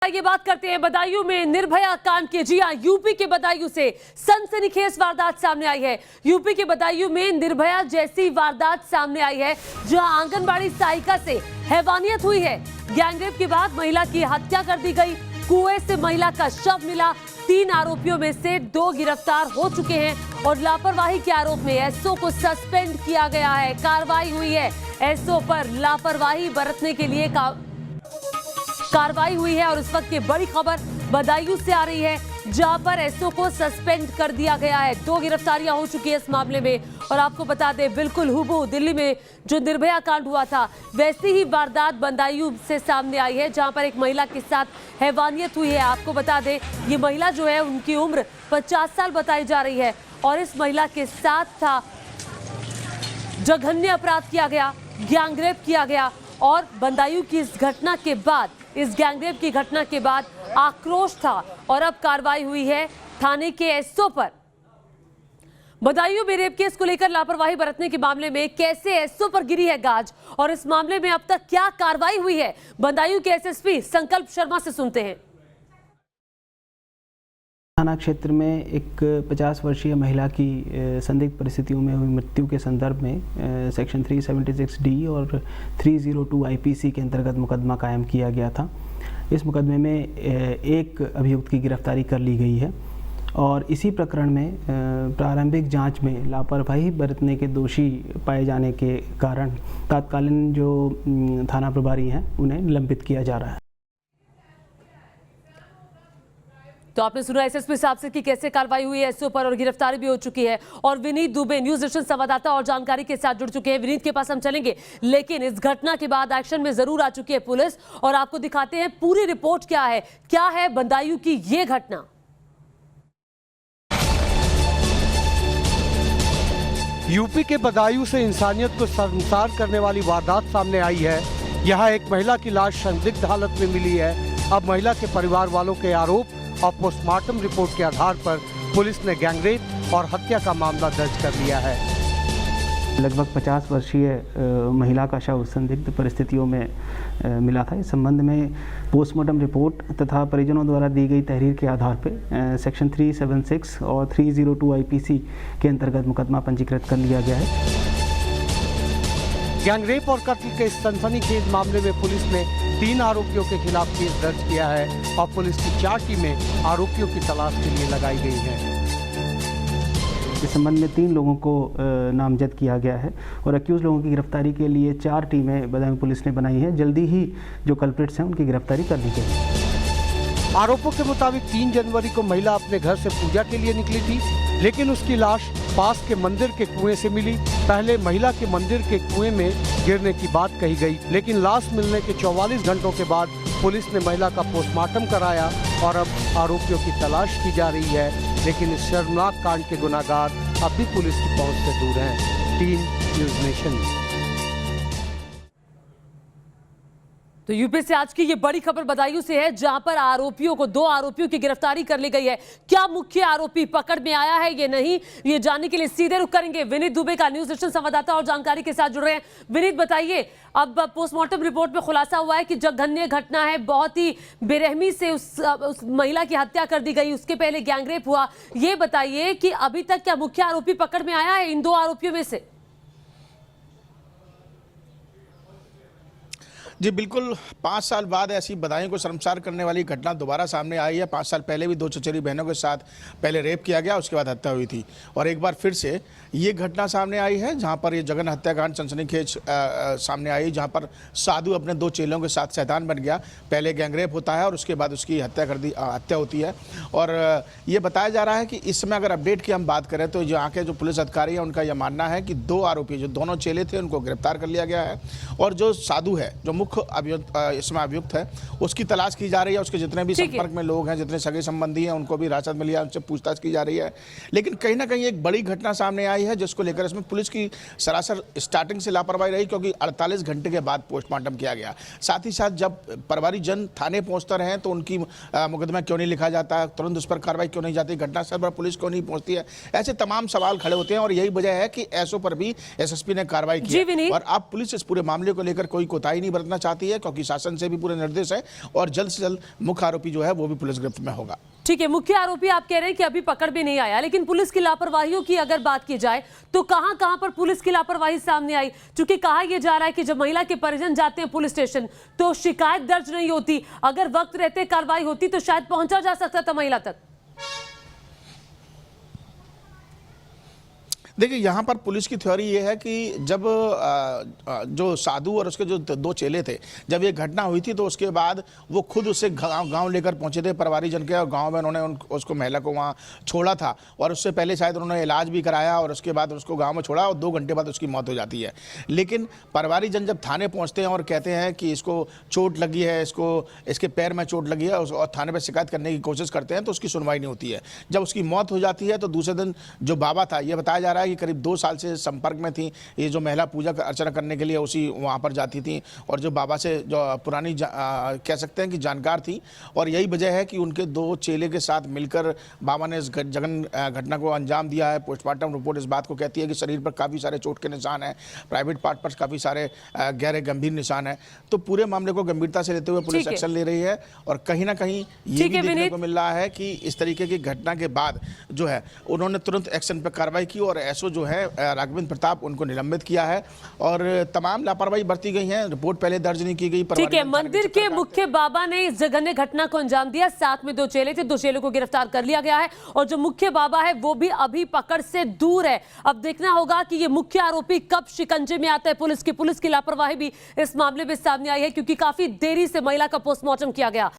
ये बात करते हैं बदायूं में निर्भया कांड के। जी हां, यूपी के बदायूं से सनसनीखेज वारदात सामने आई है। यूपी के बदायूं में निर्भया जैसी वारदात सामने आई है, जहां आंगनबाड़ी सहायिका से हैवानियत हुई है। गैंगरेप के बाद महिला की हत्या कर दी गई। कुएं से महिला का शव मिला। 3 आरोपियों में से 2 गिरफ्तार हो चुके हैं और लापरवाही के आरोप में एसओ को सस्पेंड किया गया है। कार्रवाई हुई है, एसओ पर लापरवाही बरतने के लिए कार्रवाई हुई है। और इस वक्त की बड़ी खबर बदायूं से आ रही है, जहां पर एसओ को सस्पेंड कर दिया गया है। 2 गिरफ्तारियां हो चुकी है इस मामले में। और आपको बता दें, बिल्कुल हुबहू दिल्ली में जो निर्भया कांड हुआ था, वैसी ही वारदात बदायूं से सामने आई है, जहां पर एक महिला के साथ हैवानियत हुई है। आपको बता दें, ये महिला जो है, उनकी उम्र 50 साल बताई जा रही है और इस महिला के साथ था जघन्य अपराध किया गया, गैंगरेप किया गया। और बदायूं की इस घटना के बाद, इस गैंगरेप की घटना के बाद आक्रोश था और अब कार्रवाई हुई है थाने के एसओ पर। बदायूं में रेप केस को लेकर लापरवाही बरतने के मामले में कैसे एसओ पर गिरी है गाज, और इस मामले में अब तक क्या कार्रवाई हुई है, बदायूं के एसएसपी संकल्प शर्मा से सुनते हैं। थाना क्षेत्र में एक 50 वर्षीय महिला की संदिग्ध परिस्थितियों में हुई मृत्यु के संदर्भ में सेक्शन 376 डी और 302 आईपीसी के अंतर्गत मुकदमा कायम किया गया था। इस मुकदमे में एक अभियुक्त की गिरफ्तारी कर ली गई है और इसी प्रकरण में प्रारंभिक जांच में लापरवाही बरतने के दोषी पाए जाने के कारण तत्कालीन जो थाना प्रभारी हैं, उन्हें निलंबित किया जा रहा है। तो आपने सुना एसएसपी साहब से कि कैसे कार्रवाई हुई है एसओ पर और गिरफ्तारी भी हो चुकी है। और विनीत दुबे न्यूज नेशन संवाददाता और जानकारी के साथ जुड़ चुके हैं। विनीत के पास हम चलेंगे, लेकिन इस घटना के बाद एक्शन में जरूर आ चुकी है पुलिस और आपको दिखाते हैं पूरी रिपोर्ट क्या है बदायूं की ये घटना। यूपी के बदायूं से इंसानियत को शर्मसार करने वाली वारदात सामने आई है। यहाँ एक महिला की लाश संदिग्ध हालत में मिली है। अब महिला के परिवार वालों के आरोप और पोस्टमार्टम रिपोर्ट के आधार पर पुलिस ने गैंगरेप और हत्या का मामला दर्ज कर लिया है। लगभग 50 वर्षीय महिला का शव संदिग्ध परिस्थितियों में मिला था। इस संबंध में पोस्टमार्टम रिपोर्ट तथा परिजनों द्वारा दी गई तहरीर के आधार पर सेक्शन 376 और 302 आईपीसी के अंतर्गत मुकदमा पंजीकृत कर लिया गया है। गैंगरेप और कत्ल के इस सनसनीखेज मामले में पुलिस ने 3 आरोपियों के खिलाफ केस दर्ज किया है और पुलिस की 4 टीमें आरोपियों की तलाश के लिए लगाई गई हैं। इस संबंध में 3 लोगों को नामजद किया गया है और अक्यूज लोगों की गिरफ्तारी के लिए 4 टीमें बदायूं पुलिस ने बनाई हैं। जल्दी ही जो कल्प्रिट्स हैं, उनकी गिरफ्तारी कर ली गई। आरोपों के मुताबिक 3 जनवरी को महिला अपने घर से पूजा के लिए निकली थी, लेकिन उसकी लाश पास के मंदिर के कुएं से मिली। पहले महिला के मंदिर के कुएं में गिरने की बात कही गई, लेकिन लाश मिलने के 44 घंटों के बाद पुलिस ने महिला का पोस्टमार्टम कराया और अब आरोपियों की तलाश की जा रही है। लेकिन इस शर्मनाक कांड के गुनाहगार अब भी पुलिस की पहुंच से दूर हैं। Team news nation. तो यूपी से आज की ये बड़ी खबर बदायूं से है, जहां पर आरोपियों को 2 आरोपियों की गिरफ्तारी कर ली गई है। क्या मुख्य आरोपी पकड़ में आया है ये नहीं, ये जानने के लिए सीधे रुख करेंगे विनीत दुबे का, न्यूज नेशन संवाददाता और जानकारी के साथ जुड़ रहे हैं। विनीत, बताइए, अब पोस्टमार्टम रिपोर्ट में खुलासा हुआ है कि जघन्य घटना है, बहुत ही बेरहमी से उस महिला की हत्या कर दी गई, उसके पहले गैंगरेप हुआ। ये बताइए कि अभी तक क्या मुख्य आरोपी पकड़ में आया है इन 2 आरोपियों में से? जी बिल्कुल, 5 साल बाद ऐसी बदायूं को शर्मसार करने वाली घटना दोबारा सामने आई है। 5 साल पहले भी 2 चचेरी बहनों के साथ पहले रेप किया गया, उसके बाद हत्या हुई थी और एक बार फिर से ये घटना सामने आई है, जहां पर ये जघन्य हत्याकांड सनसनीखेज सामने आई, जहां पर साधु अपने 2 चेलों के साथ शैतान बन गया। पहले गैंगरेप होता है और उसके बाद उसकी हत्या होती है। और ये बताया जा रहा है कि इस समय अगर अपडेट की हम बात करें तो यहाँ के जो पुलिस अधिकारी हैं, उनका यह मानना है कि 2 आरोपी जो दोनों चेले थे, उनको गिरफ्तार कर लिया गया है और जो साधु है, जो मुख्य इसमें अभियुक्त है, उसकी तलाश की जा रही है। उसके जितने भी संपर्क में लोग हैं, जितने सगे संबंधी हैं, उनको भी हिरासत में लिया, उनसे पूछताछ की जा रही है। लेकिन कहीं ना कहीं एक बड़ी घटना सामने आई है, जिसको लेकर इसमें पुलिस की सरासर स्टार्टिंग से लापरवाही रही, क्योंकि 48 घंटे के बाद पोस्टमार्टम किया गया। साथ ही साथ जब परिवारी जन थाने पहुंचते हैं तो उनकी मुकदमा क्यों नहीं लिखा जाता, तुरंत उस पर कार्रवाई क्यों नहीं जाती, घटनास्थल पर पुलिस क्यों नहीं पहुंचती है, ऐसे तमाम सवाल खड़े होते हैं। और यही वजह है कि एसओ पर भी एसएसपी ने कार्रवाई की और अब पुलिस इस पूरे मामले को लेकर कोई कोताही नहीं बरतना चाहती है, क्योंकि शासन से भी पूरे निर्देश है और जल्द से जल्द मुख्य आरोपी जो है वो भी पुलिस गिरफ्त में होगा। ठीक है, मुख्य आरोपी आप कह रहे हैं कि अभी पकड़ भी नहीं आया, लेकिन पुलिस की लापरवाहियों की अगर बात की जाए तो कहां कहां पर पुलिस की लापरवाही सामने आई? क्योंकि कहा यह जा रहा है कि जब महिला के परिजन जाते हैं पुलिस स्टेशन तो शिकायत दर्ज नहीं होती, अगर वक्त रहते कार्रवाई होती तो शायद पहुंचा जा सकता था महिला तक। देखिए, यहाँ पर पुलिस की थ्योरी ये है कि जब जो साधु और उसके जो दो चेले थे, जब ये घटना हुई थी तो उसके बाद वो खुद उसे गांव लेकर पहुंचे थे परिवारीजन के, और गांव में उन्होंने उसको महिला को वहाँ छोड़ा था, और उससे पहले शायद उन्होंने इलाज भी कराया और उसके बाद उसको गाँव में छोड़ा और 2 घंटे बाद उसकी मौत हो जाती है। लेकिन परिवारीजन जब थाने पहुँचते हैं और कहते हैं कि इसको चोट लगी है, इसके पैर में चोट लगी है, और थाने पर शिकायत करने की कोशिश करते हैं तो उसकी सुनवाई नहीं होती है। जब उसकी मौत हो जाती है तो दूसरे दिन जो बाबा था, ये बताया जा रहा है कि करीब 2 साल से संपर्क में थी, ये जो महिला पूजा अर्चना करने के लिए उसी वहाँ पर जाती थी, और जो बाबा से जो पुरानी कह सकते हैं कि जानकार थी, और यही वजह है कि उनके 2 चेले के साथ मिलकर बाबा ने इस जघन घटना को अंजाम दिया है। पोस्टमार्टम रिपोर्ट इस बात को कहती है कि शरीर पर काफ़ी सारे चोट के निशान हैं, प्राइवेट पार्ट पर काफ़ी सारे गहरे गंभीर निशान हैं। तो पूरे मामले को गंभीरता से लेते हुए पुलिस एक्शन ले रही है, और कहीं ना कहीं ये भी देखने को मिल रहा है कि इस तरीके की घटना के बाद जो है उन्होंने तुरंत एक्शन पर कार्रवाई की, और एसओ जो है राघवेंद्र प्रताप उनको निलंबित किया है, और तमाम लापरवाही बरती गई है। रिपोर्ट पहले दर्ज नहीं की गई। ठीक है, मंदिर के मुख्य बाबा ने इस जघन्य घटना को अंजाम दिया, साथ में 2 चेले थे, 2 चेलों को गिरफ्तार कर लिया गया है, और जो मुख्य बाबा है वो भी अभी पकड़ से दूर है। अब देखना होगा कि ये मुख्य आरोपी कब शिकंजे में आता है। पुलिस की लापरवाही भी इस मामले में सामने आई है, क्योंकि काफी देरी से महिला का पोस्टमार्टम किया गया।